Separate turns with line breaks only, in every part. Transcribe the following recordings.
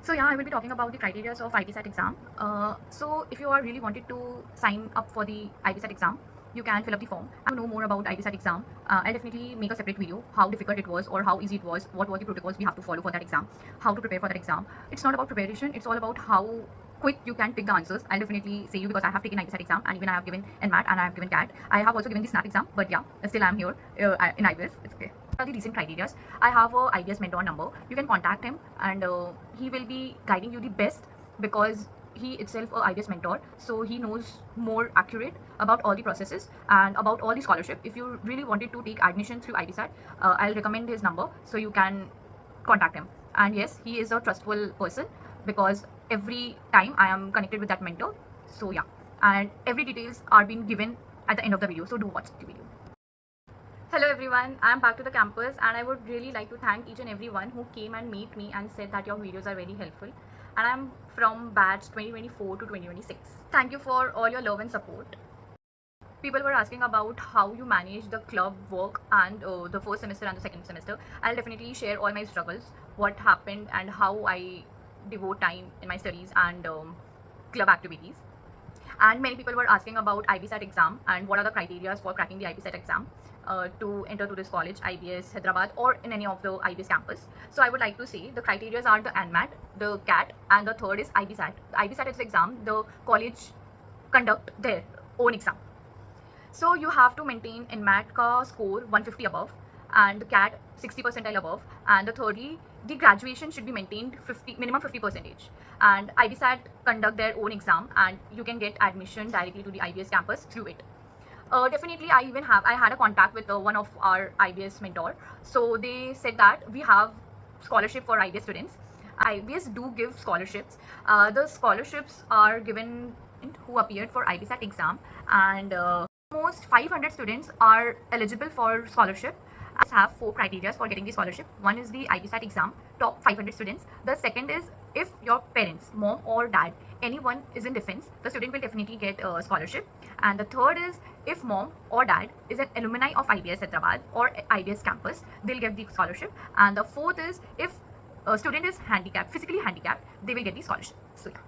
So yeah, I will be talking about the criteria of IBSAT exam. So if you are really wanted to sign up for the IBSAT exam, you can fill up the form. To know more about IBSAT exam, I'll definitely make a separate video, how difficult it was or how easy it was, what were the protocols we have to follow for that exam, how to prepare for that exam. It's not about preparation, it's all about how quick you can pick the answers. I'll definitely say you because I have taken IBSAT exam and even I have given NMAT and I have given CAT. I have also given the SNAP exam, but yeah, still I'm here in IBS. It's okay. Are the recent criteria. I have a IBS mentor number. You can contact him and he will be guiding you the best because he itself a IBS mentor, so he knows more accurate about all the processes and about all the scholarship. If you really wanted to take admission through IBSAT, I'll recommend his number so you can contact him. And yes, he is a trustful person because every time I am connected with that mentor. So yeah, and every details are being given at the end of the video, so do watch the video. Hello everyone, I am back to the campus and I would really like to thank each and everyone who came and meet me and said that your videos are very helpful. And I am from batch 2024 to 2026. Thank you for all your love and support. People were asking about how you manage the club work and the first semester and the second semester. I'll definitely share all my struggles, what happened and how I devote time in my studies and club activities. And many people were asking about IBSAT exam and what are the criteria for cracking the IBSAT exam to enter to this college, IBS Hyderabad or in any of the IBS campus. So I would like to say the criteria are the NMAT, the CAT and the third is IBSAT. The IBSAT is the exam the college conduct their own exam. So you have to maintain NMAT ka score 150 above and the CAT 60 percentile above, and the thirdly the graduation should be maintained 50 minimum 50 percentage, and IBSAT conduct their own exam and you can get admission directly to the IBS campus through it. Definitely I had a contact with one of our IBS mentor, so they said that we have scholarship for IBS students. IBS do give scholarships. The scholarships are given who appeared for IBSAT exam, and almost 500 students are eligible for scholarship. I have 4 criteria for getting the scholarship. One is the IBSAT exam, top 500 students. The second is if your parents, mom or dad, anyone is in defense, the student will definitely get a scholarship. And the third is if mom or dad is an alumni of IBS Hyderabad or IBS campus, they'll get the scholarship. And the fourth is if a student is handicapped, physically handicapped, they will get the scholarship. So yeah,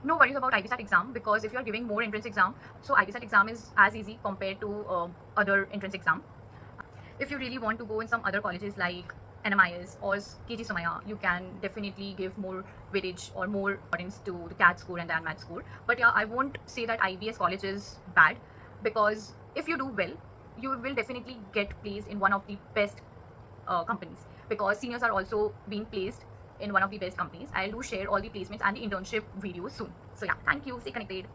no worries about IBSAT exam because if you are giving more entrance exam, so IBSAT exam is as easy compared to other entrance exam. If you really want to go in some other colleges like NMIS or KG Somaya, you can definitely give more weightage or more importance to the CAT score and the NMAT score. But yeah, I won't say that IBS college is bad because if you do well, you will definitely get placed in one of the best companies because seniors are also being placed in one of the best companies. I'll do share all the placements and the internship videos soon. So yeah, thank you. Stay connected.